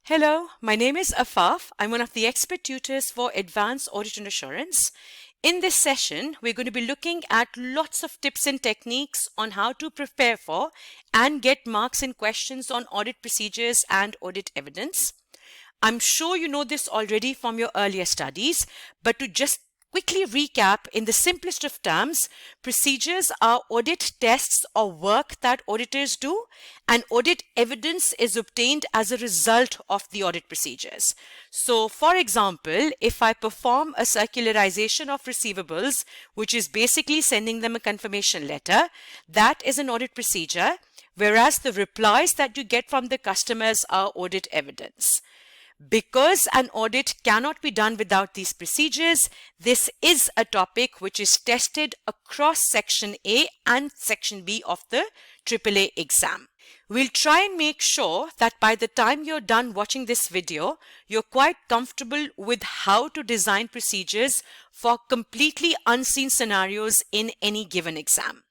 Hello, my name is Afaf. I'm one of the expert tutors for Advanced Audit and Assurance. In this session, we're going to be looking at lots of tips and techniques on how to prepare for and get marks in questions on audit procedures and audit evidence. I'm sure you know this already from your earlier studies, but to just quickly recap in the simplest of terms, procedures are audit tests or work that auditors do, and audit evidence is obtained as a result of the audit procedures. So, for example, if I perform a circularization of receivables, which is basically sending them a confirmation letter, that is an audit procedure, whereas the replies that you get from the customers are audit evidence. Because an audit cannot be done without these procedures, this is a topic which is tested across Section A and Section B of the AAA exam. We'll try and make sure that by the time you're done watching this video, you're quite comfortable with how to design procedures for completely unseen scenarios in any given exam.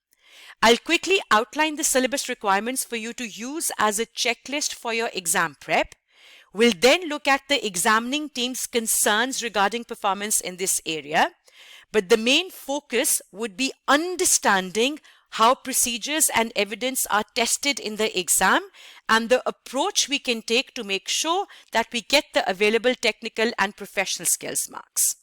I'll quickly outline the syllabus requirements for you to use as a checklist for your exam prep. We'll then look at the examining team's concerns regarding performance in this area, but the main focus would be understanding how procedures and evidence are tested in the exam and the approach we can take to make sure that we get the available technical and professional skills marks.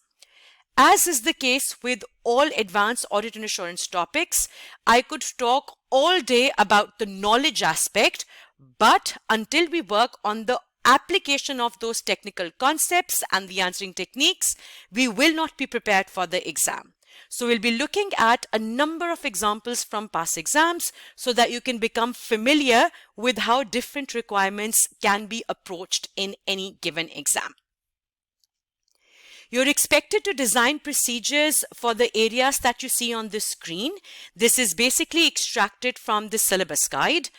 As is the case with all advanced audit and assurance topics, I could talk all day about the knowledge aspect, but until we work on the application of those technical concepts and the answering techniques, we will not be prepared for the exam. So we'll be looking at a number of examples from past exams so that you can become familiar with how different requirements can be approached in any given exam. You're expected to design procedures for the areas that you see on the screen. This is basically extracted from the syllabus guide.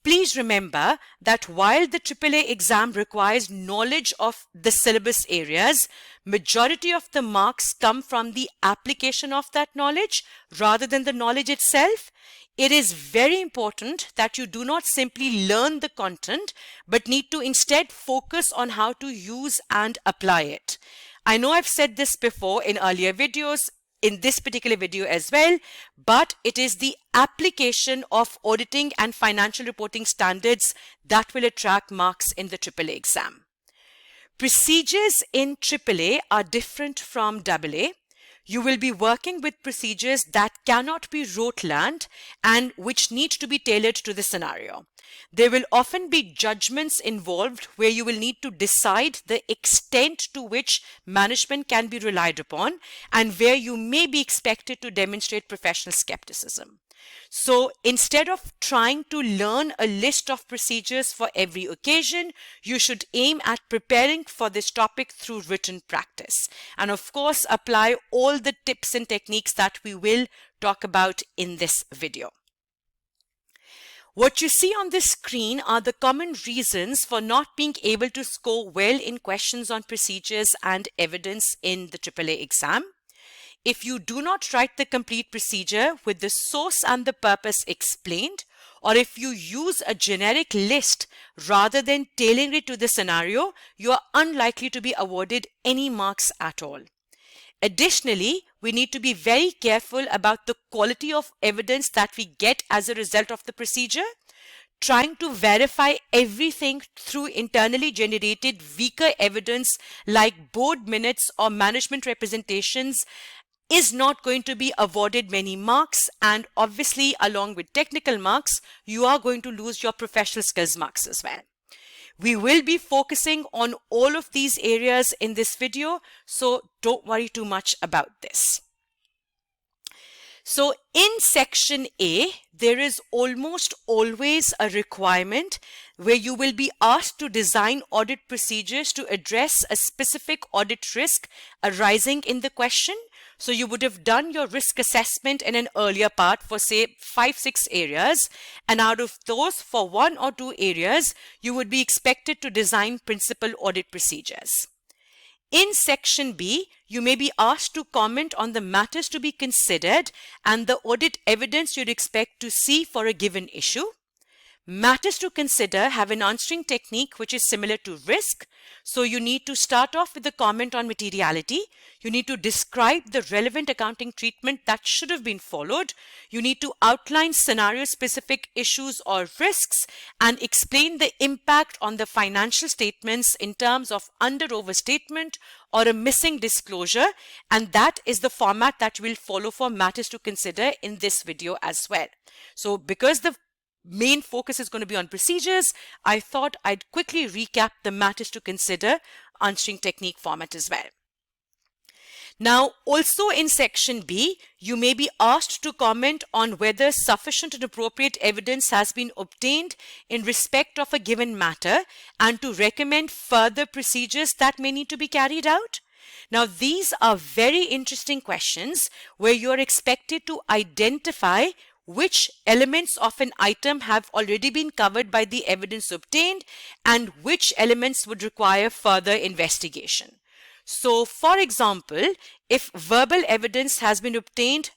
Please remember that while the AAA exam requires knowledge of the syllabus areas, majority of the marks come from the application of that knowledge rather than the knowledge itself. It is very important that you do not simply learn the content, but need to instead focus on how to use and apply it. I know I've said this before in earlier videos, in this particular video as well, but it is the application of auditing and financial reporting standards that will attract marks in the AAA exam. Procedures in AAA are different from AA. You will be working with procedures that cannot be rote learned and which need to be tailored to the scenario. There will often be judgments involved where you will need to decide the extent to which management can be relied upon and where you may be expected to demonstrate professional skepticism. So instead of trying to learn a list of procedures for every occasion, you should aim at preparing for this topic through written practice. And of course, apply all the tips and techniques that we will talk about in this video. What you see on this screen are the common reasons for not being able to score well in questions on procedures and evidence in the AAA exam. If you do not write the complete procedure with the source and the purpose explained, or if you use a generic list rather than tailoring it to the scenario, you are unlikely to be awarded any marks at all. Additionally, we need to be very careful about the quality of evidence that we get as a result of the procedure. Trying to verify everything through internally generated weaker evidence like board minutes or management representations is not going to be awarded many marks, and obviously along with technical marks, you are going to lose your professional skills marks as well. We will be focusing on all of these areas in this video, so don't worry too much about this. So in Section A, there is almost always a requirement where you will be asked to design audit procedures to address a specific audit risk arising in the question. So you would have done your risk assessment in an earlier part for say 5-6 areas, and out of those for 1 or 2 areas, you would be expected to design principal audit procedures. In Section B, you may be asked to comment on the matters to be considered and the audit evidence you'd expect to see for a given issue. Matters to consider have an answering technique which is similar to risk. So you need to start off with a comment on materiality. You need to describe the relevant accounting treatment that should have been followed. You need to outline scenario-specific issues or risks and explain the impact on the financial statements in terms of under-overstatement or a missing disclosure. And that is the format that we'll follow for matters to consider in this video as well. So because the main focus is going to be on procedures, I thought I'd quickly recap the matters to consider answering technique format as well. Now, also in section B, you may be asked to comment on whether sufficient and appropriate evidence has been obtained in respect of a given matter and to recommend further procedures that may need to be carried out. Now, these are very interesting questions where you are expected to identify which elements of an item have already been covered by the evidence obtained and which elements would require further investigation. So, for example, if verbal evidence has been obtained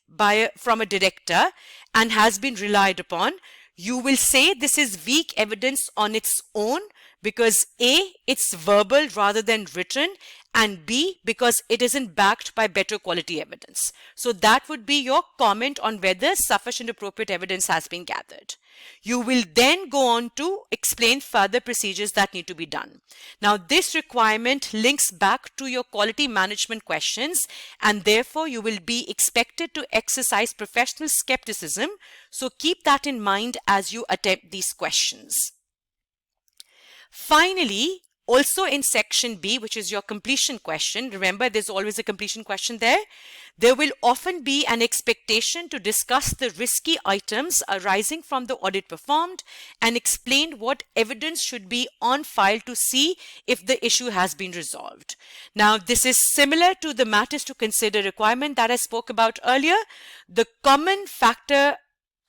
from a director and has been relied upon, you will say this is weak evidence on its own because A, it's verbal rather than written, and B, because it isn't backed by better quality evidence. So that would be your comment on whether sufficient appropriate evidence has been gathered. You will then go on to explain further procedures that need to be done. Now, this requirement links back to your quality management questions, and therefore you will be expected to exercise professional skepticism. So keep that in mind as you attempt these questions. Finally, also in section B, which is your completion question, remember there's always a completion question there will often be an expectation to discuss the risky items arising from the audit performed and explain what evidence should be on file to see if the issue has been resolved. Now, this is similar to the matters to consider requirement that I spoke about earlier. The common factor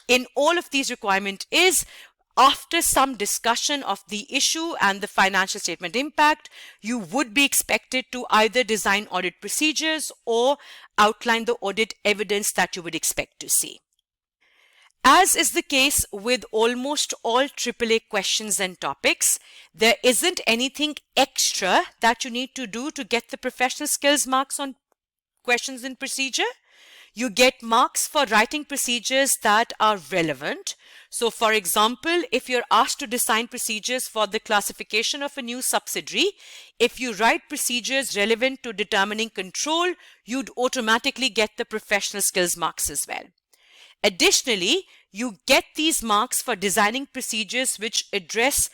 in all of these requirements is after some discussion of the issue and the financial statement impact, you would be expected to either design audit procedures or outline the audit evidence that you would expect to see. As is the case with almost all AAA questions and topics, there isn't anything extra that you need to do to get the professional skills marks on questions in procedure. You get marks for writing procedures that are relevant. So, for example, if you're asked to design procedures for the classification of a new subsidiary, if you write procedures relevant to determining control, you'd automatically get the professional skills marks as well. Additionally, you get these marks for designing procedures which address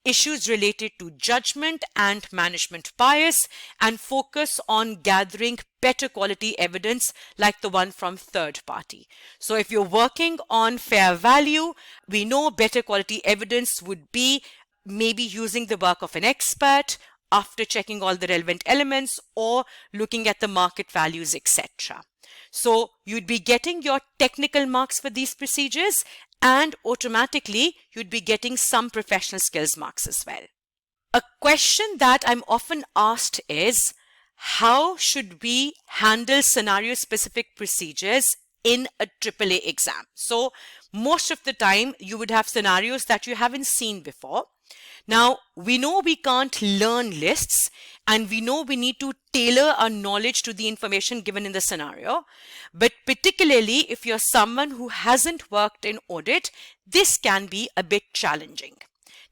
issues related to judgment and management bias and focus on gathering better quality evidence like the one from third party. So if you're working on fair value, we know better quality evidence would be maybe using the work of an expert after checking all the relevant elements or looking at the market values, etc. So you'd be getting your technical marks for these procedures, and automatically you'd be getting some professional skills marks as well. A question that I'm often asked is, how should we handle scenario-specific procedures in a AAA exam? So most of the time you would have scenarios that you haven't seen before. Now, we know we can't learn lists, and we know we need to tailor our knowledge to the information given in the scenario. But particularly if you're someone who hasn't worked in audit, this can be a bit challenging.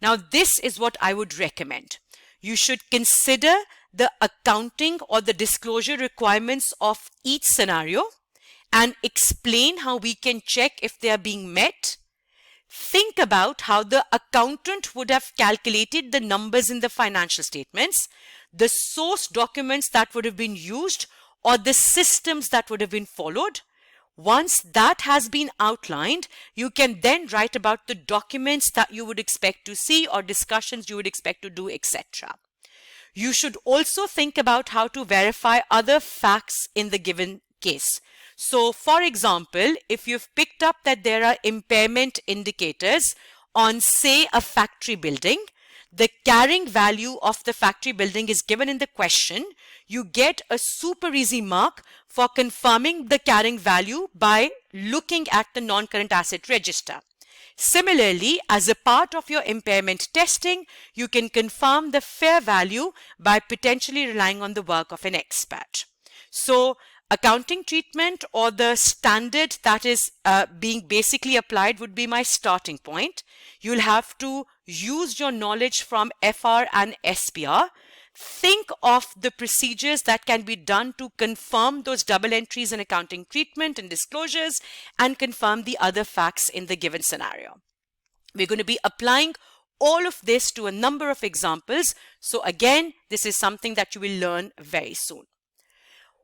Now, this is what I would recommend. You should consider the accounting or the disclosure requirements of each scenario and explain how we can check if they are being met. Think about how the accountant would have calculated the numbers in the financial statements, the source documents that would have been used, or the systems that would have been followed. Once that has been outlined, you can then write about the documents that you would expect to see or discussions you would expect to do, etc. You should also think about how to verify other facts in the given case. So, for example, if you've picked up that there are impairment indicators on, say, a factory building, the carrying value of the factory building is given in the question, you get a super easy mark for confirming the carrying value by looking at the non-current asset register. Similarly, as a part of your impairment testing, you can confirm the fair value by potentially relying on the work of an expert. So, accounting treatment or the standard that is being basically applied would be my starting point. You'll have to use your knowledge from FR and SPR. Think of the procedures that can be done to confirm those double entries in accounting treatment and disclosures and confirm the other facts in the given scenario. We're going to be applying all of this to a number of examples. So again, this is something that you will learn very soon.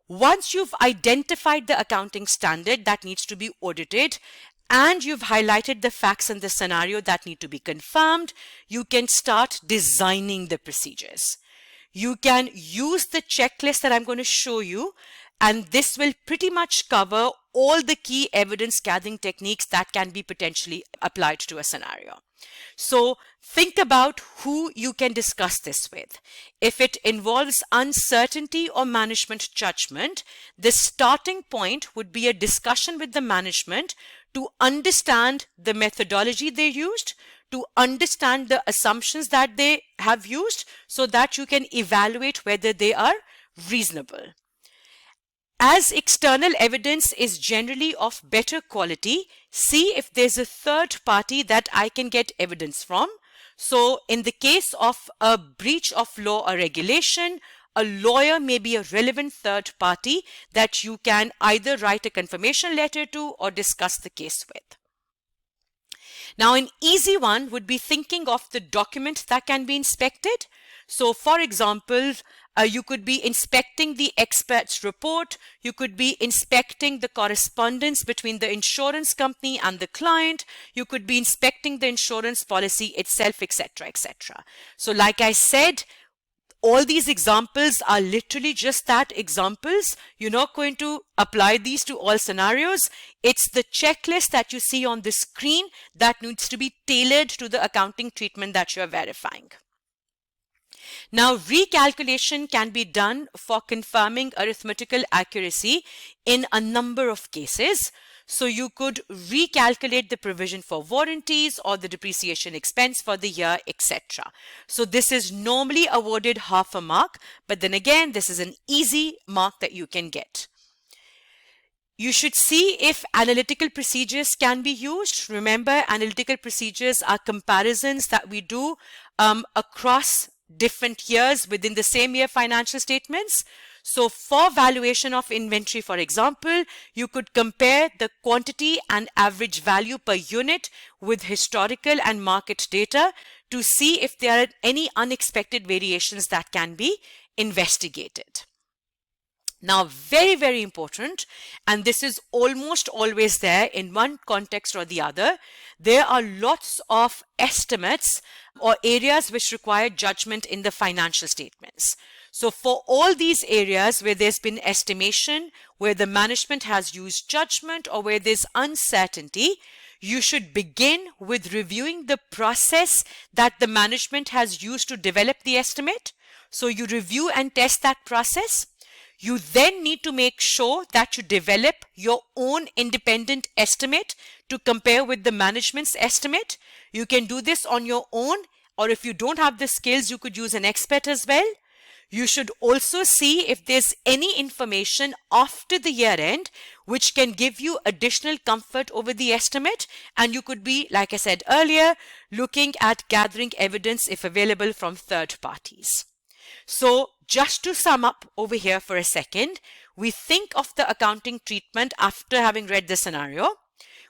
Once you've identified the accounting standard that needs to be audited and you've highlighted the facts in the scenario that need to be confirmed, you can start designing the procedures. You can use the checklist that I'm going to show you, and this will pretty much cover all the key evidence gathering techniques that can be potentially applied to a scenario. So think about who you can discuss this with. If it involves uncertainty or management judgment, the starting point would be a discussion with the management to understand the methodology they used, to understand the assumptions that they have used so that you can evaluate whether they are reasonable. As external evidence is generally of better quality, see if there's a third party that I can get evidence from. So in the case of a breach of law or regulation, a lawyer may be a relevant third party that you can either write a confirmation letter to or discuss the case with. Now, an easy one would be thinking of the document that can be inspected. So, for example, you could be inspecting the expert's report. You could be inspecting the correspondence between the insurance company and the client. You could be inspecting the insurance policy itself, etc., etc. So, like I said, all these examples are literally just that, examples. You're not going to apply these to all scenarios. It's the checklist that you see on the screen that needs to be tailored to the accounting treatment that you're verifying. Now, recalculation can be done for confirming arithmetical accuracy in a number of cases. So you could recalculate the provision for warranties or the depreciation expense for the year, etc. So this is normally awarded half a mark, but then again, this is an easy mark that you can get. You should see if analytical procedures can be used. Remember, analytical procedures are comparisons that we do across different years within the same year financial statements. So for valuation of inventory, for example, you could compare the quantity and average value per unit with historical and market data to see if there are any unexpected variations that can be investigated. Now, very, very important, and this is almost always there in one context or the other, there are lots of estimates or areas which require judgment in the financial statements. So for all these areas where there's been estimation, where the management has used judgment or where there's uncertainty, you should begin with reviewing the process that the management has used to develop the estimate. So you review and test that process. You then need to make sure that you develop your own independent estimate to compare with the management's estimate. You can do this on your own, or if you don't have the skills, you could use an expert as well. You should also see if there's any information after the year end which can give you additional comfort over the estimate, and you could be, like I said earlier, looking at gathering evidence if available from third parties. So just to sum up over here for a second, we think of the accounting treatment after having read the scenario.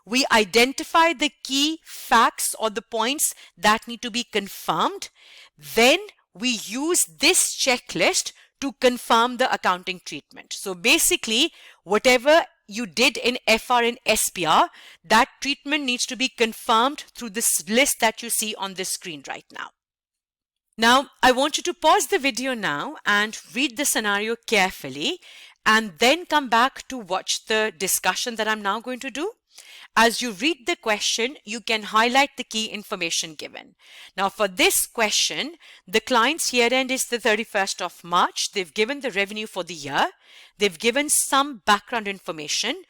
We identify the key facts or the points that need to be confirmed. Then we use this checklist to confirm the accounting treatment. So basically, whatever you did in FR and SPR, that treatment needs to be confirmed through this list that you see on the screen right now. Now, I want you to pause the video now and read the scenario carefully and then come back to watch the discussion that I'm now going to do. As you read the question, you can highlight the key information given. Now, for this question, the client's year end is the 31st of March. They've given the revenue for the year. They've given some background information.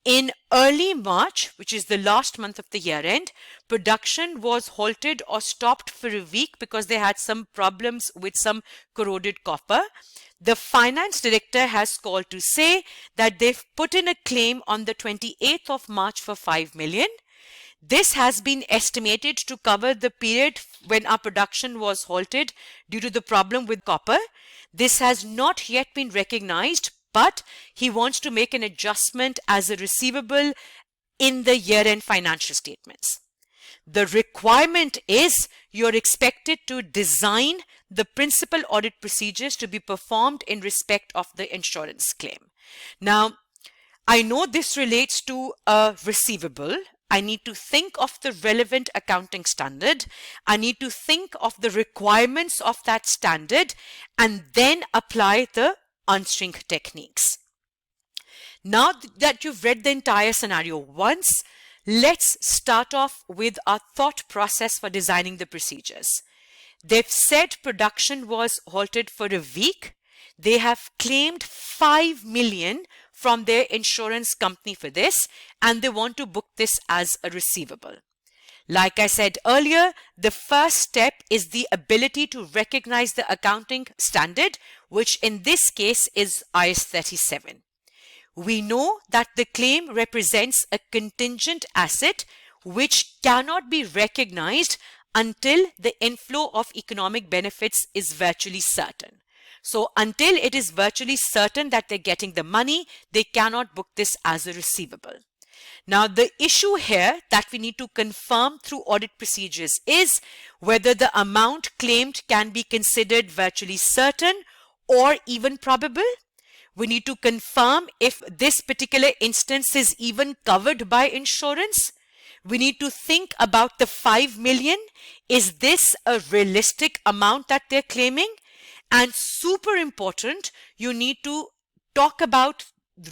In early March, which is the last month of the year end, production was halted or stopped for a week because they had some problems with some corroded copper. The finance director has called to say that they've put in a claim on the 28th of March for 5 million. This has been estimated to cover the period when our production was halted due to the problem with copper. This has not yet been recognized, but he wants to make an adjustment as a receivable in the year-end financial statements. The requirement is you're expected to design the principal audit procedures to be performed in respect of the insurance claim. Now, I know this relates to a receivable. I need to think of the relevant accounting standard. I need to think of the requirements of that standard and then apply the answering techniques. Now that you've read the entire scenario once, let's start off with our thought process for designing the procedures. They've said production was halted for a week. They have claimed 5 million from their insurance company for this, and they want to book this as a receivable. Like I said earlier, the first step is the ability to recognize the accounting standard, which in this case is IAS 37. We know that the claim represents a contingent asset which cannot be recognized until the inflow of economic benefits is virtually certain. So until it is virtually certain that they're getting the money, they cannot book this as a receivable. Now, the issue here that we need to confirm through audit procedures is whether the amount claimed can be considered virtually certain or even probable. We need to confirm if this particular instance is even covered by insurance. We need to think about the 5 million. Is this a realistic amount that they're claiming? And super important, you need to talk about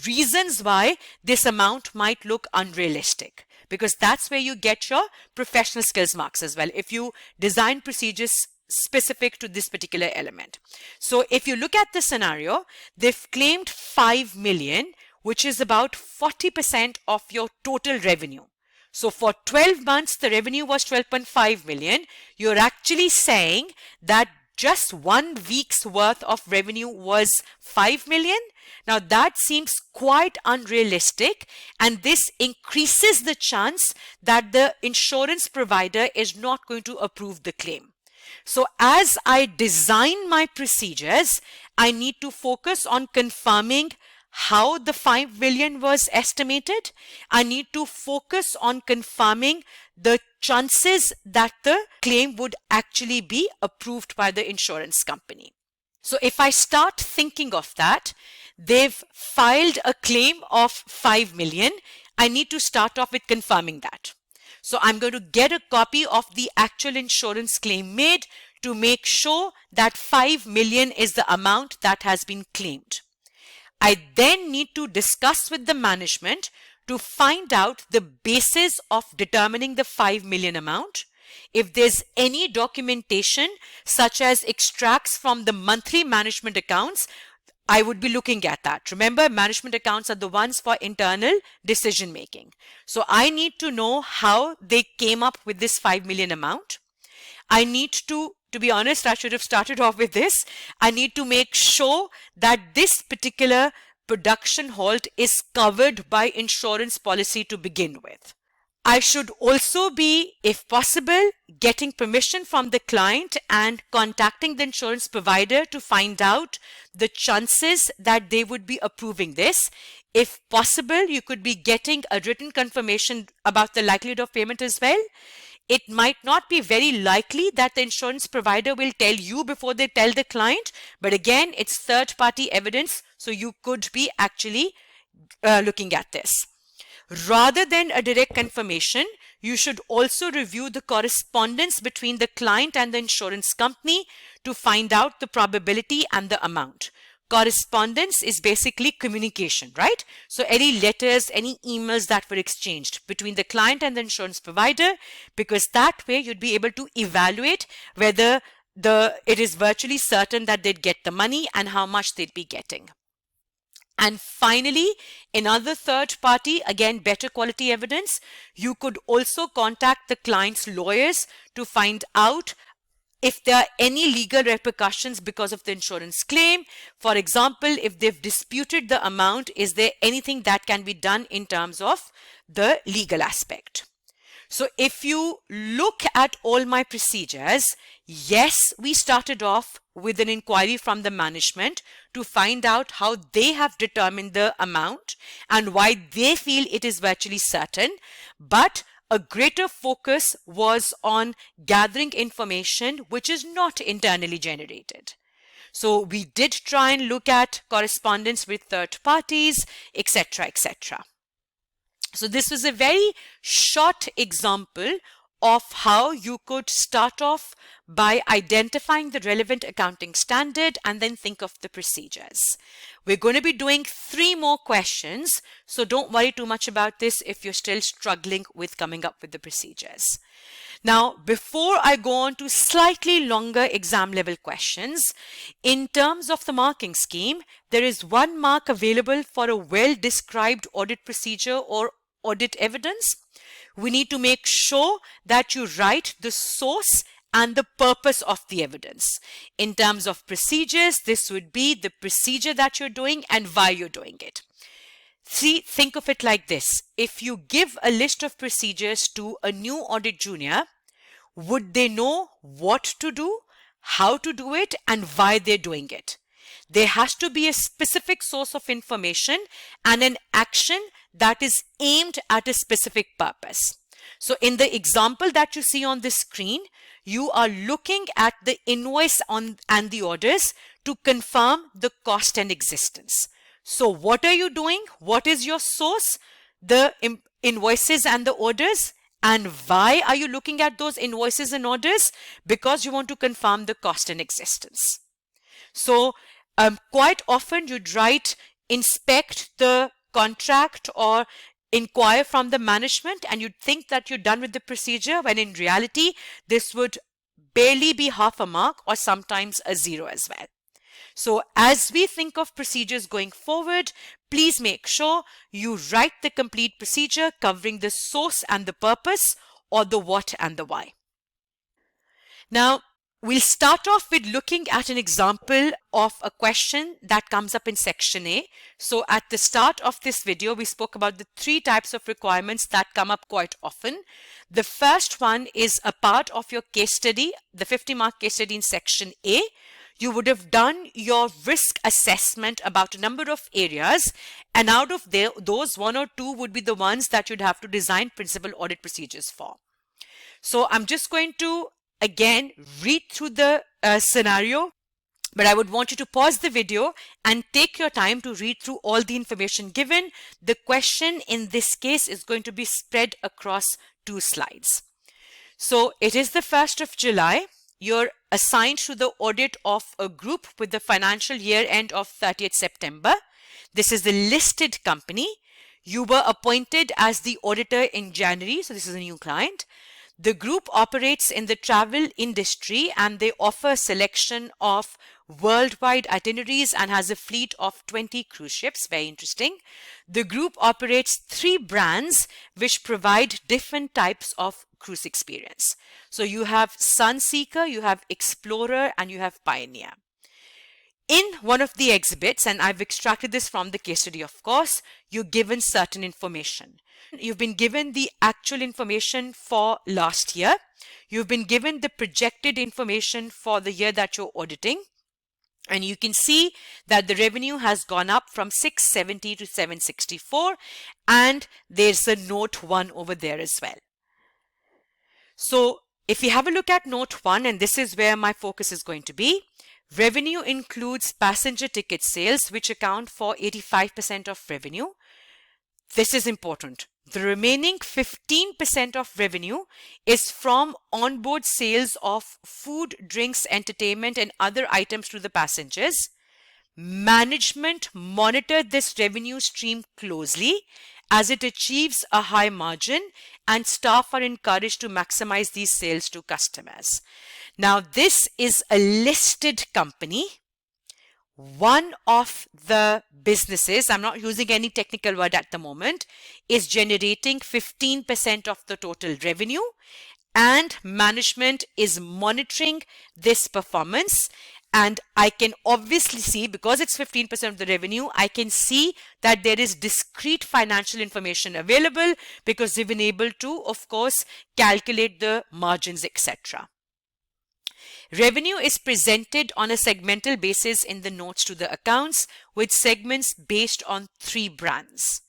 reasons why this amount might look unrealistic, because that's where you get your professional skills marks as well, if you design procedures specific to this particular element. So if you look at the scenario, they've claimed 5 million, which is about 40% of your total revenue. So for 12 months, the revenue was 12.5 million. You're actually saying that just 1 week's worth of revenue was 5 million. Now that seems quite unrealistic, and this increases the chance that the insurance provider is not going to approve the claim. So as I design my procedures, I need to focus on confirming how the 5 million was estimated. I need to focus on confirming the chances that the claim would actually be approved by the insurance company. So if I start thinking of that, they've filed a claim of 5 million. I need to start off with confirming that. So I'm going to get a copy of the actual insurance claim made to make sure that 5 million is the amount that has been claimed. I then need to discuss with the management to find out the basis of determining the 5 million amount. If there's any documentation such as extracts from the monthly management accounts, I would be looking at that. Remember, management accounts are the ones for internal decision making. So I need to know how they came up with this 5 million amount. I need to be honest, I should have started off with this. I need to make sure that this particular production halt is covered by insurance policy to begin with. I should also be, if possible, getting permission from the client and contacting the insurance provider to find out the chances that they would be approving this. If possible, you could be getting a written confirmation about the likelihood of payment as well. It might not be very likely that the insurance provider will tell you before they tell the client, but again, it's third-party evidence, so you could be actually looking at this. Rather than a direct confirmation, you should also review the correspondence between the client and the insurance company to find out the probability and the amount. Correspondence is basically communication, right? So any letters, any emails that were exchanged between the client and the insurance provider, because that way you'd be able to evaluate whether it is virtually certain that they'd get the money and how much they'd be getting. And finally, another third party, again, better quality evidence. You could also contact the client's lawyers to find out if there are any legal repercussions because of the insurance claim. For example, if they've disputed the amount, is there anything that can be done in terms of the legal aspect? So if you look at all my procedures, yes, we started off with an inquiry from the management to find out how they have determined the amount and why they feel it is virtually certain. But a greater focus was on gathering information which is not internally generated. So we did try and look at correspondence with third parties, etc., etc. So this was a very short example of how you could start off by identifying the relevant accounting standard and then think of the procedures. We're going to be doing 3 more questions, so don't worry too much about this if you're still struggling with coming up with the procedures. Now, before I go on to slightly longer exam level questions, in terms of the marking scheme, there is 1 mark available for a well-described audit procedure or audit evidence. We need to make sure that you write the source and the purpose of the evidence. In terms of procedures, this would be the procedure that you're doing and why you're doing it. See, think of it like this. If you give a list of procedures to a new audit junior, would they know what to do, how to do it, and why they're doing it? There has to be a specific source of information and an action that is aimed at a specific purpose. So in the example that you see on the screen, you are looking at the invoice and the orders to confirm the cost and existence. So what are you doing? What is your source? The invoices and the orders. And why are you looking at those invoices and orders? Because you want to confirm the cost and existence. So quite often you'd write inspect the contract or inquire from the management, and you'd think that you're done with the procedure, when in reality this would barely be half a mark or sometimes a 0 as well. So as we think of procedures going forward, please make sure you write the complete procedure covering the source and the purpose, or the what and the why. Now, we'll start off with looking at an example of a question that comes up in section A. So at the start of this video, we spoke about the 3 types of requirements that come up quite often. The first one is a part of your case study, the 50-mark case study in section A. You would have done your risk assessment about a number of areas, and out of those 1 or 2 would be the ones that you'd have to design principal audit procedures for. So I'm just going to again read through the scenario, but I would want you to pause the video and take your time to read through all the information given. The question in this case is going to be spread across 2 slides. So it is the 1st of July. You're assigned to the audit of a group with the financial year end of 30th September. This is the listed company. You were appointed as the auditor in January, so this is a new client. The group operates in the travel industry and they offer a selection of worldwide itineraries and has a fleet of 20 cruise ships. Very interesting. The group operates 3 brands which provide different types of cruise experience. So you have Sunseeker, you have Explorer, and you have Pioneer. In one of the exhibits, and I've extracted this from the case study, of course, you're given certain information. You've been given the actual information for last year. You've been given the projected information for the year that you're auditing. And you can see that the revenue has gone up from 670 to 764. And there's a note 1 over there as well. So if you have a look at note 1, and this is where my focus is going to be, revenue includes passenger ticket sales, which account for 85% of revenue. This is important. The remaining 15% of revenue is from onboard sales of food, drinks, entertainment, and other items to the passengers. Management monitored this revenue stream closely as it achieves a high margin, and staff are encouraged to maximize these sales to customers. Now, this is a listed company one of the businesses, I'm not using any technical word at the moment, is generating 15% of the total revenue, and management is monitoring this performance. And I can obviously see, because it's 15% of the revenue, I can see that there is discrete financial information available because they've been able to, of course, calculate the margins, etc. Revenue is presented on a segmental basis in the notes to the accounts, with segments based on 3 brands.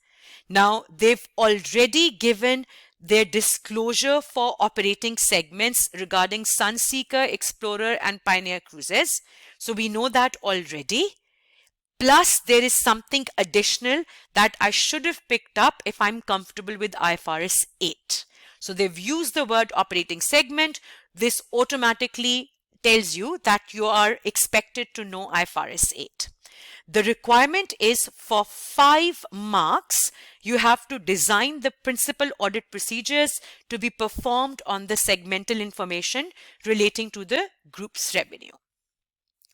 Now, they've already given their disclosure for operating segments regarding Sunseeker, Explorer, and Pioneer Cruises. So we know that already. Plus, there is something additional that I should have picked up if I'm comfortable with IFRS 8. So they've used the word operating segment. This automatically tells you that you are expected to know IFRS 8. The requirement is for 5 marks, you have to design the principal audit procedures to be performed on the segmental information relating to the group's revenue.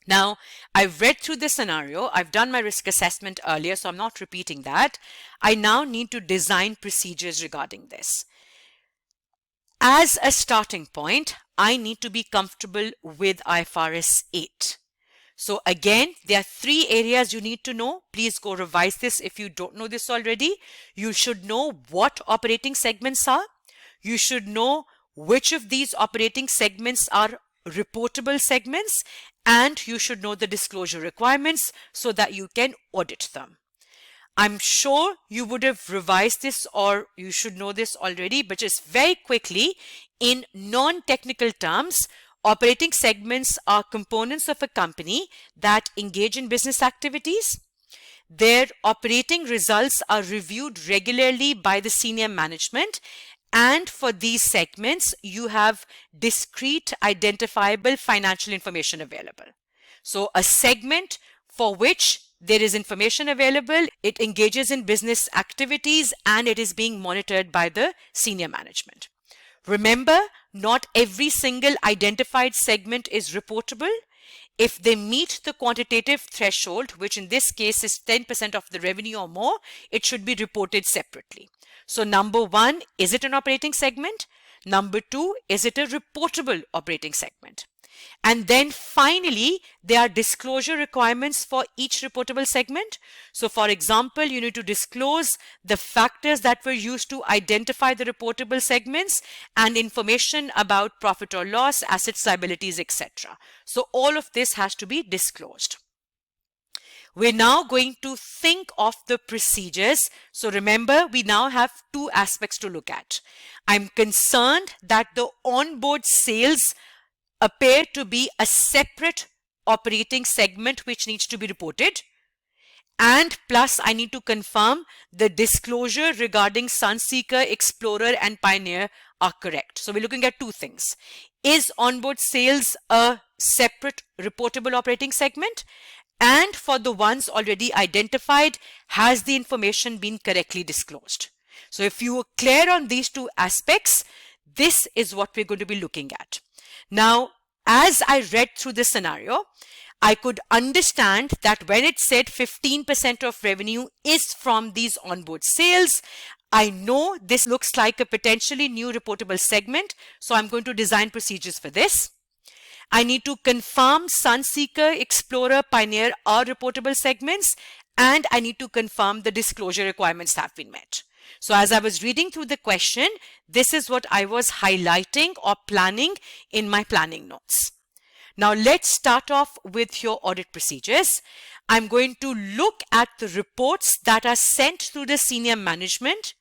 Now, I've read through this scenario, I've done my risk assessment earlier, so I'm not repeating that. I now need to design procedures regarding this. As a starting point, I need to be comfortable with IFRS 8. So again, there are 3 areas you need to know. Please go revise this if you don't know this already. You should know what operating segments are. You should know which of these operating segments are reportable segments, and you should know the disclosure requirements so that you can audit them. I'm sure you would have revised this, or you should know this already, but just very quickly, in non-technical terms, operating segments are components of a company that engage in business activities. Their operating results are reviewed regularly by the senior management, and for these segments, you have discrete identifiable financial information available. So a segment for which there is information available, it engages in business activities, and it is being monitored by the senior management. Remember, not every single identified segment is reportable. If they meet the quantitative threshold, which in this case is 10% of the revenue or more, it should be reported separately. So number 1, is it an operating segment? Number 2, is it a reportable operating segment? And then finally, there are disclosure requirements for each reportable segment. So for example, you need to disclose the factors that were used to identify the reportable segments and information about profit or loss, assets, liabilities, etc. So all of this has to be disclosed. We're now going to think of the procedures. So remember, we now have 2 aspects to look at. I'm concerned that the onboard sales appear to be a separate operating segment which needs to be reported, and plus I need to confirm the disclosure regarding Sunseeker, Explorer, and Pioneer are correct. So we're looking at 2 things. Is onboard sales a separate reportable operating segment? And for the ones already identified, has the information been correctly disclosed? So if you were clear on these 2 aspects, this is what we're going to be looking at. Now, as I read through this scenario, I could understand that when it said 15% of revenue is from these onboard sales, I know this looks like a potentially new reportable segment, so I'm going to design procedures for this. I need to confirm Sunseeker, Explorer, Pioneer are reportable segments, and I need to confirm the disclosure requirements have been met. So as I was reading through the question, this is what I was highlighting or planning in my planning notes. Now let's start off with your audit procedures. I'm going to look at the reports that are sent to the senior management.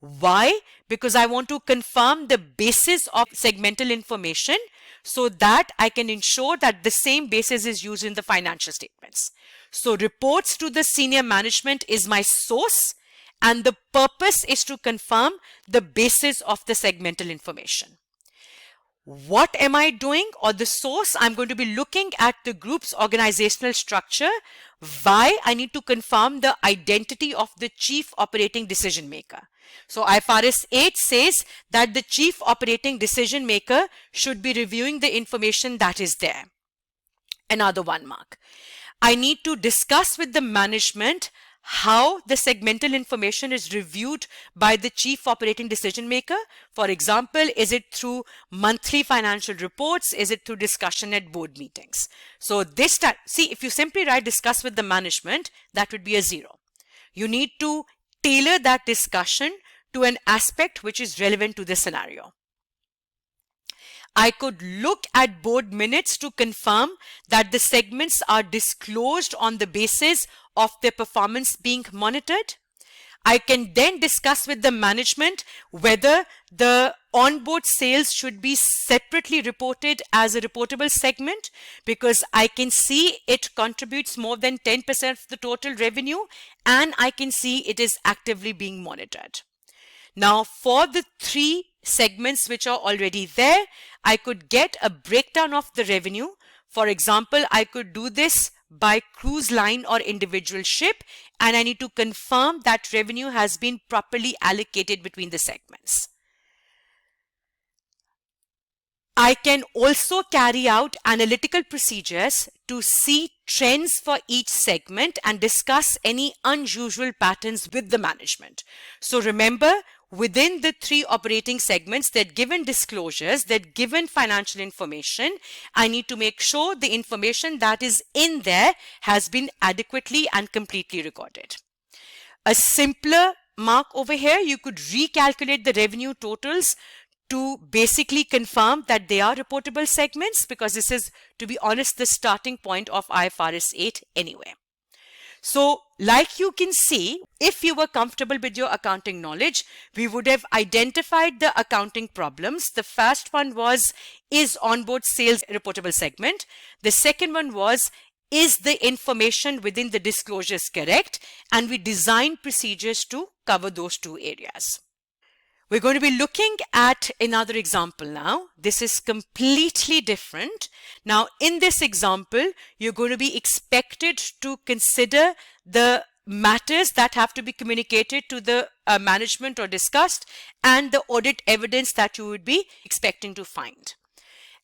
Why? Because I want to confirm the basis of segmental information so that I can ensure that the same basis is used in the financial statements. So reports to the senior management is my source, and the purpose is to confirm the basis of the segmental information. What am I doing, or the source? I'm going to be looking at the group's organizational structure. Why? I need to confirm the identity of the chief operating decision maker. So IFRS 8 says that the chief operating decision maker should be reviewing the information that is there. Another 1 mark. I need to discuss with the management how the segmental information is reviewed by the chief operating decision maker. For example, is it through monthly financial reports? Is it through discussion at board meetings? So this time, see, if you simply write discuss with the management, that would be a 0. You need to tailor that discussion to an aspect which is relevant to the scenario. I could look at board minutes to confirm that the segments are disclosed on the basis of their performance being monitored. I can then discuss with the management whether the onboard sales should be separately reported as a reportable segment, because I can see it contributes more than 10% of the total revenue, and I can see it is actively being monitored. Now, for the 3 segments which are already there, I could get a breakdown of the revenue. For example, I could do this by cruise line or individual ship, and I need to confirm that revenue has been properly allocated between the segments. I can also carry out analytical procedures to see trends for each segment and discuss any unusual patterns with the management. So remember, within the 3 operating segments, they're given disclosures, they're given financial information. I need to make sure the information that is in there has been adequately and completely recorded. A simpler mark over here, you could recalculate the revenue totals to basically confirm that they are reportable segments, because this is, to be honest, the starting point of IFRS 8 anyway. So like you can see, if you were comfortable with your accounting knowledge, we would have identified the accounting problems. The first one was, is onboard sales a reportable segment? The second one was, is the information within the disclosures correct? And we designed procedures to cover those 2 areas. We're going to be looking at another example now. This is completely different. Now, in this example, you're going to be expected to consider the matters that have to be communicated to the management or discussed, and the audit evidence that you would be expecting to find.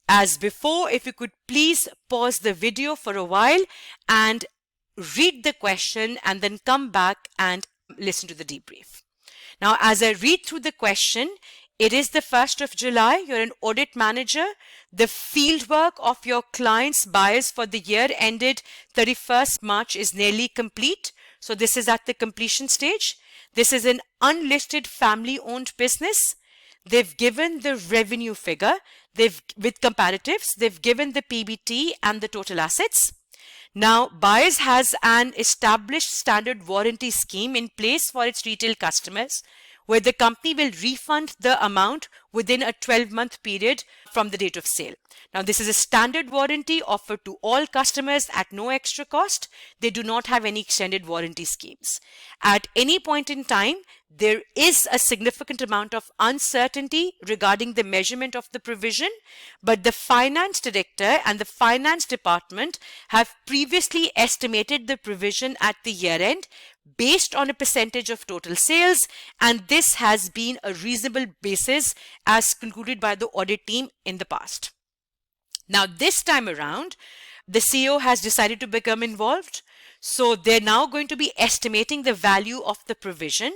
As before, if you could please pause the video for a while and read the question and then come back and listen to the debrief. Now, as I read through the question, it is the 1st of July, you're an audit manager. The fieldwork of your client's buyers for the year ended 31st March is nearly complete. So this is at the completion stage. This is an unlisted family-owned business. They've given the revenue figure. With comparatives, they've given the PBT and the total assets. Now, Buyers has an established standard warranty scheme in place for its retail customers, where the company will refund the amount within a 12-month period from the date of sale. Now, this is a standard warranty offered to all customers at no extra cost. They do not have any extended warranty schemes. At any point in time, there is a significant amount of uncertainty regarding the measurement of the provision, but the finance director and the finance department have previously estimated the provision at the year end based on a percentage of total sales, and this has been a reasonable basis as concluded by the audit team in the past. Now, this time around, the CEO has decided to become involved, so they're now going to be estimating the value of the provision.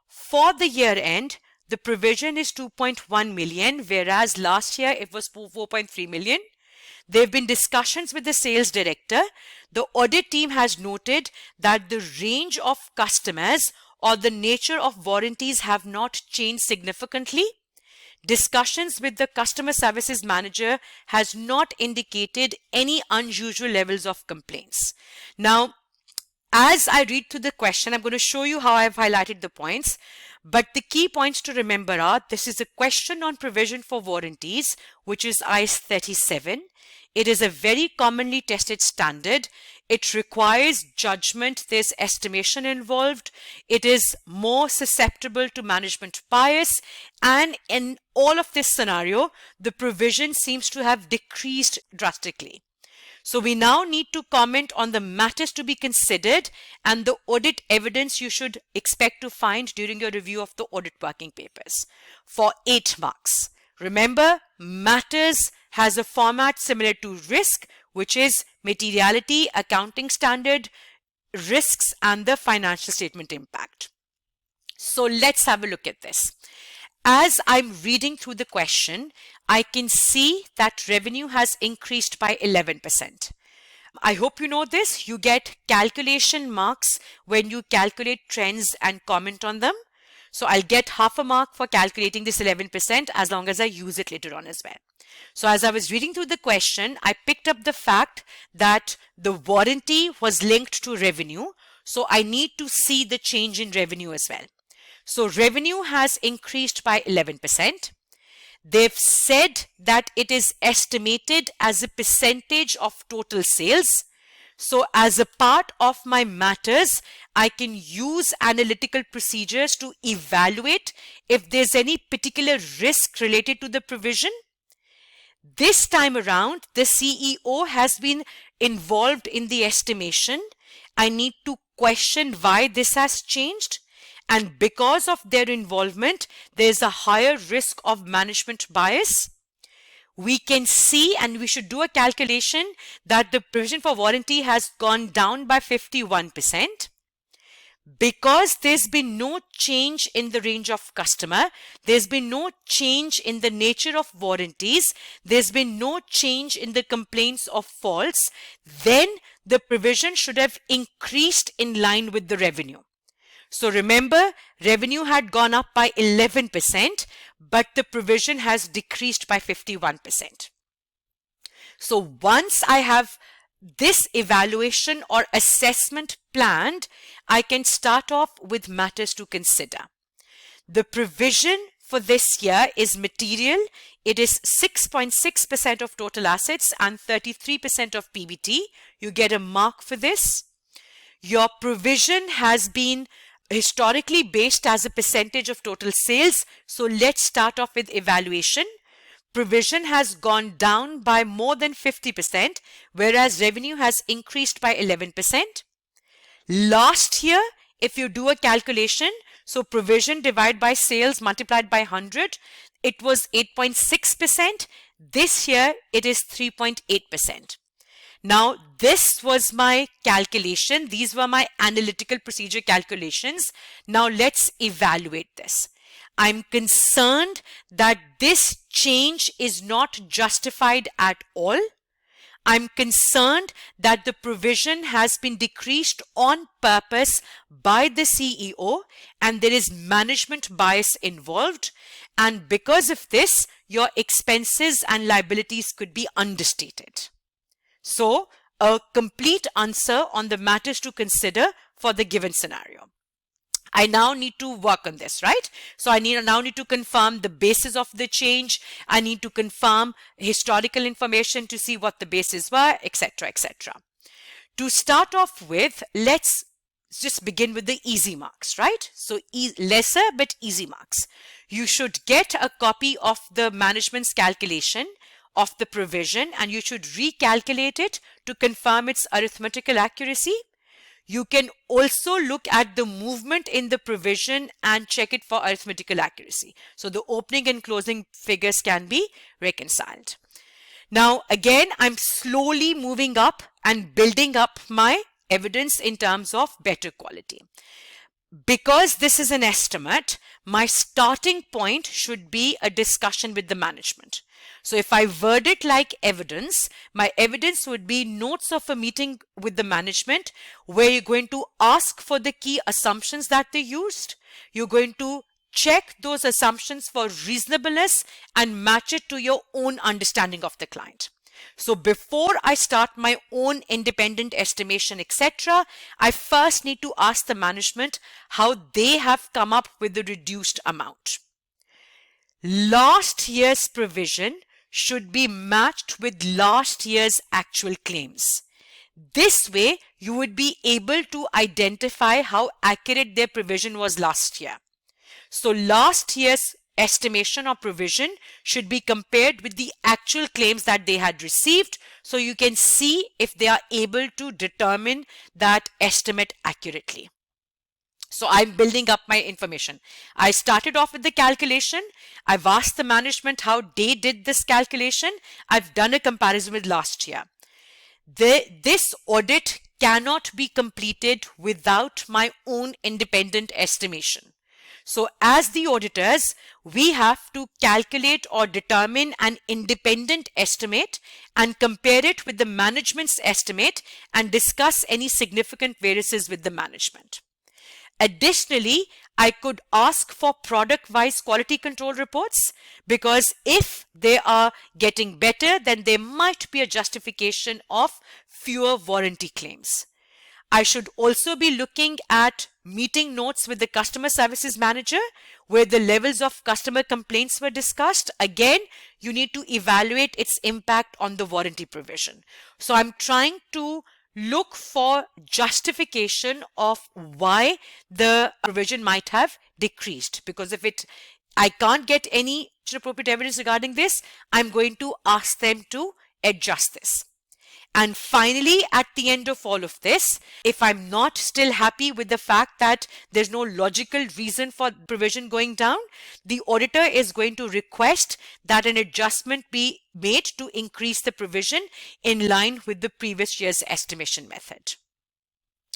For the year end, the provision is 2.1 million, whereas last year it was 4.3 million. There have been discussions with the sales director. The audit team has noted that the range of customers or the nature of warranties have not changed significantly. Discussions with the customer services manager has not indicated any unusual levels of complaints. Now, as I read through the question, I'm going to show you how I've highlighted the points. But the key points to remember are, this is a question on provision for warranties, which is IS 37. It is a very commonly tested standard. It requires judgment. There's estimation involved. It is more susceptible to management bias. And in all of this scenario, the provision seems to have decreased drastically. So we now need to comment on the matters to be considered and the audit evidence you should expect to find during your review of the audit working papers for 8 marks. Remember, matters has a format similar to risk, which is materiality, accounting standard, risks, and the financial statement impact. So let's have a look at this. As I'm reading through the question, I can see that revenue has increased by 11%. I hope you know this. You get calculation marks when you calculate trends and comment on them. So I'll get half a mark for calculating this 11% as long as I use it later on as well. So as I was reading through the question, I picked up the fact that the warranty was linked to revenue. So I need to see the change in revenue as well. So revenue has increased by 11%. They've said that it is estimated as a percentage of total sales. So as a part of my matters, I can use analytical procedures to evaluate if there's any particular risk related to the provision. This time around, the CEO has been involved in the estimation. I need to question why this has changed. And because of their involvement, there's a higher risk of management bias. We can see, and we should do a calculation, that the provision for warranty has gone down by 51%. Because there's been no change in the range of customer, there's been no change in the nature of warranties, there's been no change in the complaints of faults, then the provision should have increased in line with the revenue. So remember, revenue had gone up by 11%, but the provision has decreased by 51%. So once I have this evaluation or assessment planned, I can start off with matters to consider. The provision for this year is material. It is 6.6% of total assets and 33% of PBT. You get a mark for this. Your provision has been historically based as a percentage of total sales. So let's start off with evaluation. Provision has gone down by more than 50%, whereas revenue has increased by 11%. Last year, if you do a calculation, so provision divided by sales multiplied by 100, it was 8.6%. This year, it is 3.8%. Now, this was my calculation. These were my analytical procedure calculations. Now, let's evaluate this. I'm concerned that this change is not justified at all. I'm concerned that the provision has been decreased on purpose by the CEO and there is management bias involved. And because of this, your expenses and liabilities could be understated. So, a complete answer on the matters to consider for the given scenario. I now need to work on this, right? So I now need to confirm the basis of the change. I need to confirm historical information to see what the bases were, etc., etc. To start off with, let's just begin with the easy marks, right? So lesser but easy marks. You should get a copy of the management's calculation of the provision and you should recalculate it to confirm its arithmetical accuracy. You can also look at the movement in the provision and check it for arithmetical accuracy. So the opening and closing figures can be reconciled. Now, again, I'm slowly moving up and building up my evidence in terms of better quality. Because this is an estimate, my starting point should be a discussion with the management. So if I word it like evidence, my evidence would be notes of a meeting with the management where you're going to ask for the key assumptions that they used. You're going to check those assumptions for reasonableness and match it to your own understanding of the client. So before I start my own independent estimation, etc., I first need to ask the management how they have come up with the reduced amount. Last year's provision should be matched with last year's actual claims. This way, you would be able to identify how accurate their provision was last year. So last year's estimation or provision should be compared with the actual claims that they had received, so you can see if they are able to determine that estimate accurately. So I'm building up my information. I started off with the calculation. I've asked the management how they did this calculation. I've done a comparison with last year. This audit cannot be completed without my own independent estimation. So as the auditors, we have to calculate or determine an independent estimate and compare it with the management's estimate and discuss any significant variances with the management. Additionally, I could ask for product-wise quality control reports, because if they are getting better, then there might be a justification of fewer warranty claims. I should also be looking at meeting notes with the customer services manager where the levels of customer complaints were discussed. Again, you need to evaluate its impact on the warranty provision. So I'm trying to look for justification of why the provision might have decreased, because if I can't get any appropriate evidence regarding this, I'm going to ask them to adjust this. And finally, at the end of all of this, if I'm not still happy with the fact that there's no logical reason for provision going down, the auditor is going to request that an adjustment be made to increase the provision in line with the previous year's estimation method.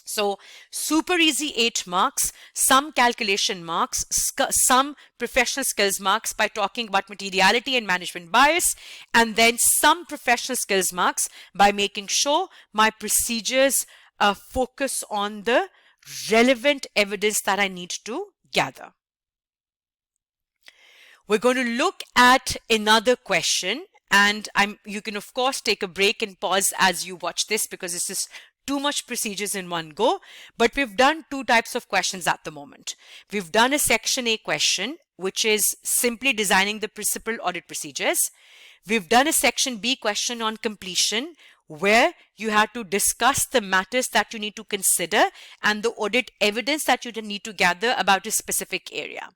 So super easy 8 marks, some calculation marks, some professional skills marks by talking about materiality and management bias, and then some professional skills marks by making sure my procedures focus on the relevant evidence that I need to gather. We're going to look at another question, and you can of course take a break and pause as you watch this, because this is too much procedures in one go, but we've done 2 types of questions at the moment. We've done a Section A question, which is simply designing the principal audit procedures. We've done a Section B question on completion, where you have to discuss the matters that you need to consider and the audit evidence that you need to gather about a specific area.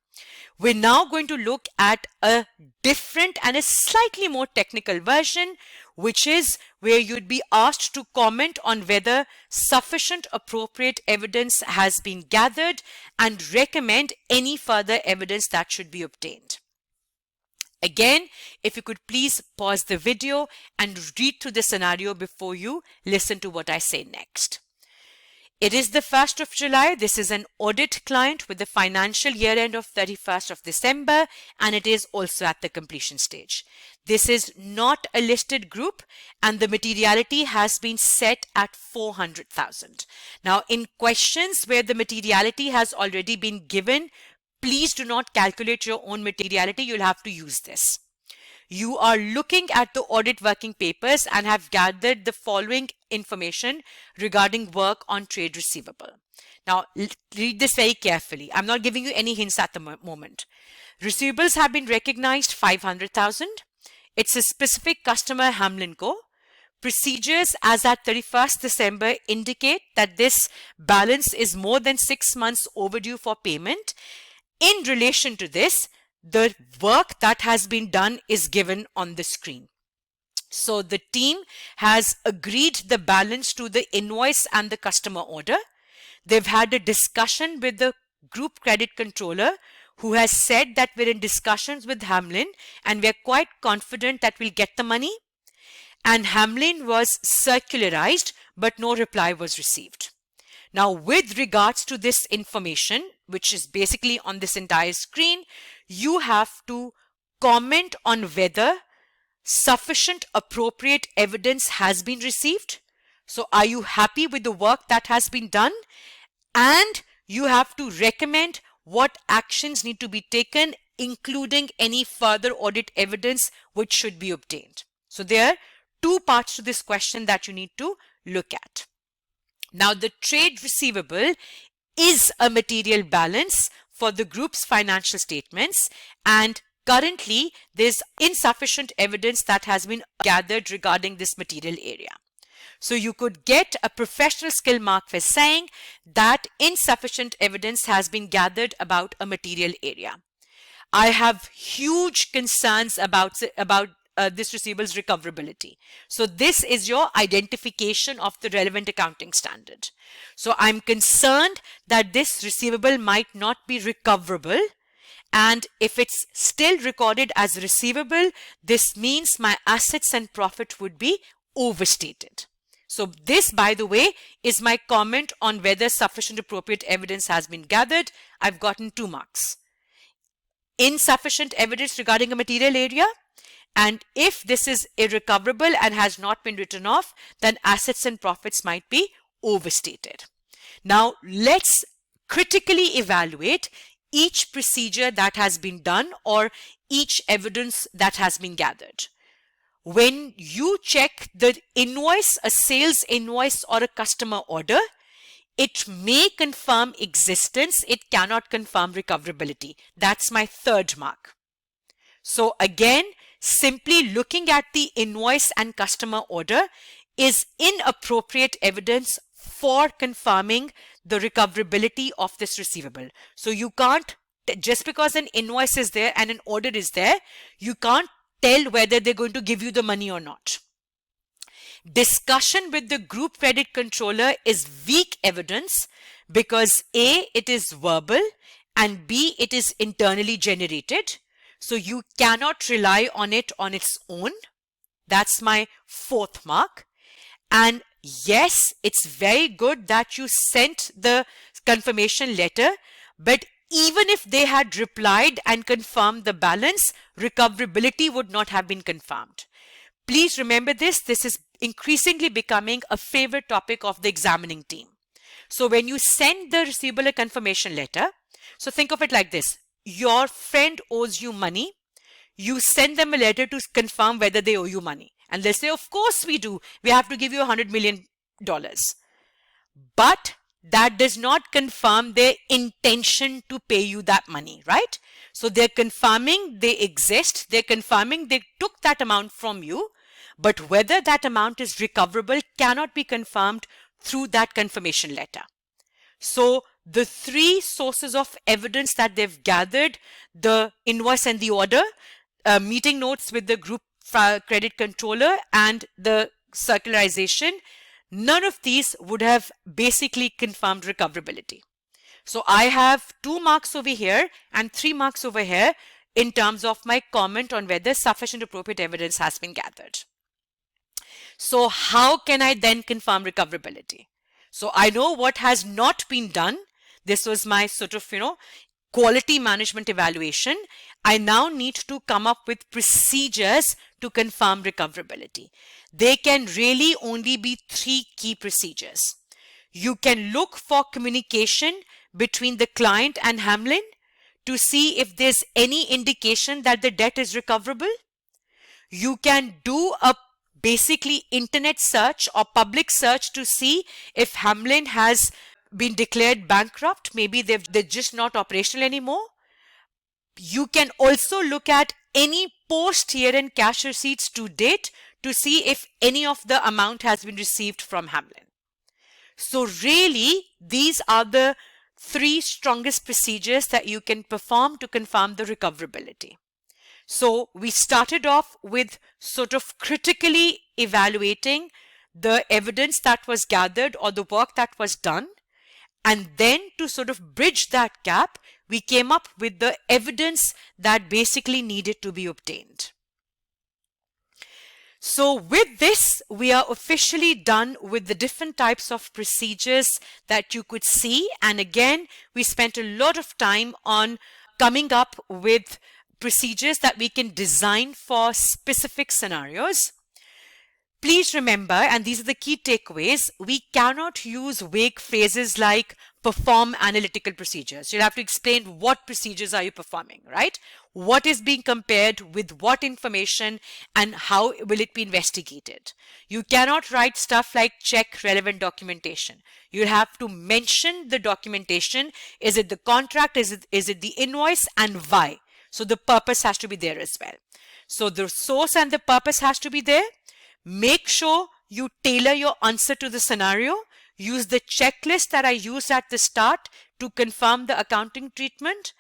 We're now going to look at a different and a slightly more technical version, which is where you'd be asked to comment on whether sufficient appropriate evidence has been gathered and recommend any further evidence that should be obtained. Again, if you could please pause the video and read through the scenario before you listen to what I say next. It is the 1st of July. This is an audit client with the financial year end of 31st of December, and it is also at the completion stage. This is not a listed group, and the materiality has been set at 400,000. Now, in questions where the materiality has already been given, please do not calculate your own materiality. You'll have to use this. You are looking at the audit working papers and have gathered the following information regarding work on trade receivable. Now, read this very carefully. I'm not giving you any hints at the moment. Receivables have been recognized 500,000. It's a specific customer, Hamlin Co. Procedures as at 31st December indicate that this balance is more than 6 months overdue for payment. In relation to this, the work that has been done is given on the screen. So the team has agreed the balance to the invoice and the customer order. They've had a discussion with the group credit controller, who has said that we're in discussions with Hamlin and we're quite confident that we'll get the money. And Hamlin was circularized, but no reply was received. Now, with regards to this information, which is basically on this entire screen, you have to comment on whether sufficient appropriate evidence has been received. So are you happy with the work that has been done? And you have to recommend what actions need to be taken, including any further audit evidence which should be obtained. So there are 2 parts to this question that you need to look at. Now, the trade receivable is a material balance for the group's financial statements, and currently there's insufficient evidence that has been gathered regarding this material area. So you could get a professional skill mark for saying that insufficient evidence has been gathered about a material area. I have huge concerns about this receivables recoverability. So this is your identification of the relevant accounting standard. So I'm concerned that this receivable might not be recoverable, and if it's still recorded as a receivable, this means my assets and profit would be overstated. So this, by the way, is my comment on whether sufficient appropriate evidence has been gathered. I've gotten 2 marks. Insufficient evidence regarding a material area, and if this is irrecoverable and has not been written off, then assets and profits might be overstated. Now let's critically evaluate each procedure that has been done or each evidence that has been gathered. When you check the invoice, a sales invoice or a customer order, it may confirm existence, it cannot confirm recoverability. That's my 3rd mark. So again, simply looking at the invoice and customer order is inappropriate evidence for confirming the recoverability of this receivable. So you can't, just because an invoice is there and an order is there, you can't tell whether they're going to give you the money or not. Discussion with the group credit controller is weak evidence because A, it is verbal, and B, it is internally generated. So you cannot rely on it on its own. That's my 4th mark. And yes, it's very good that you sent the confirmation letter, but even if they had replied and confirmed the balance, recoverability would not have been confirmed. Please remember this. This is increasingly becoming a favorite topic of the examining team. So when you send the receivable a confirmation letter, so think of it like this. Your friend owes you money. You send them a letter to confirm whether they owe you money. And they'll say, of course we do. We have to give you $100 million. But that does not confirm their intention to pay you that money, right? So they're confirming they exist. They're confirming they took that amount from you. But whether that amount is recoverable cannot be confirmed through that confirmation letter. So the 3 sources of evidence that they've gathered, the invoice and the order, meeting notes with the group credit controller, and the circularization, none of these would have basically confirmed recoverability. So I have 2 marks over here and 3 marks over here in terms of my comment on whether sufficient appropriate evidence has been gathered. So how can I then confirm recoverability? So I know what has not been done. This was my sort of, quality management evaluation. I now need to come up with procedures to confirm recoverability. There can really only be 3 key procedures. You can look for communication between the client and Hamlin to see if there's any indication that the debt is recoverable. You can do a basically internet search or public search to see if Hamlin has been declared bankrupt. Maybe they're just not operational anymore. You can also look at any post year-end cash receipts to date to see if any of the amount has been received from Hamlin. So really, these are the 3 strongest procedures that you can perform to confirm the recoverability. So we started off with sort of critically evaluating the evidence that was gathered or the work that was done. And then to sort of bridge that gap, we came up with the evidence that basically needed to be obtained. So with this, we are officially done with the different types of procedures that you could see. And again, we spent a lot of time on coming up with procedures that we can design for specific scenarios. Please remember, and these are the key takeaways, we cannot use vague phrases like perform analytical procedures. You'll have to explain what procedures are you performing, right? What is being compared with what information and how will it be investigated? You cannot write stuff like check relevant documentation. You have to mention the documentation. Is it the contract? Is it the invoice, and why? So the purpose has to be there as well. So the source and the purpose has to be there. Make sure you tailor your answer to the scenario. Use the checklist that I used at the start to confirm the accounting treatment.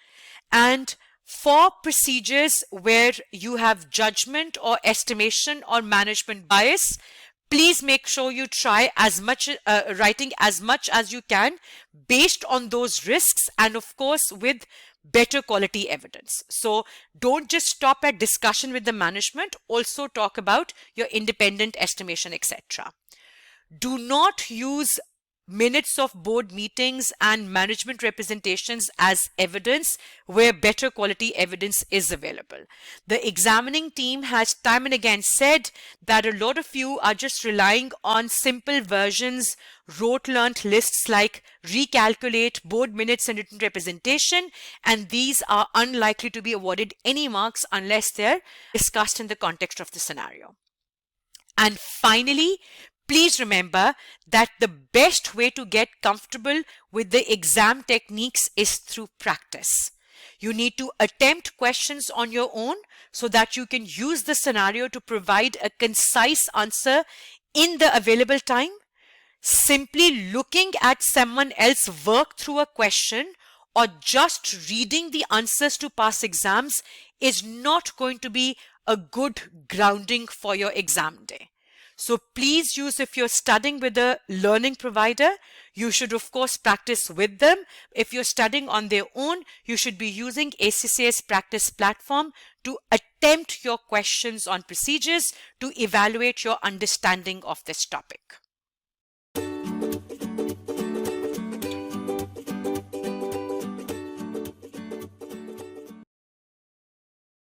And For procedures where you have judgment or estimation or management bias, please make sure you try as much writing as much as you can based on those risks, and of course with better quality evidence. So don't just stop at discussion with the management, also talk about your independent estimation, etc. Do not use minutes of board meetings and management representations as evidence where better quality evidence is available. The examining team has time and again said that a lot of you are just relying on simple versions, rote-learned lists like recalculate, board minutes and written representation, and these are unlikely to be awarded any marks unless they're discussed in the context of the scenario. And finally, please remember that the best way to get comfortable with the exam techniques is through practice. You need to attempt questions on your own so that you can use the scenario to provide a concise answer in the available time. Simply looking at someone else work through a question or just reading the answers to past exams is not going to be a good grounding for your exam day. So please use, if you're studying with a learning provider, you should of course practice with them. If you're studying on their own, you should be using ACCA's practice platform to attempt your questions on procedures to evaluate your understanding of this topic.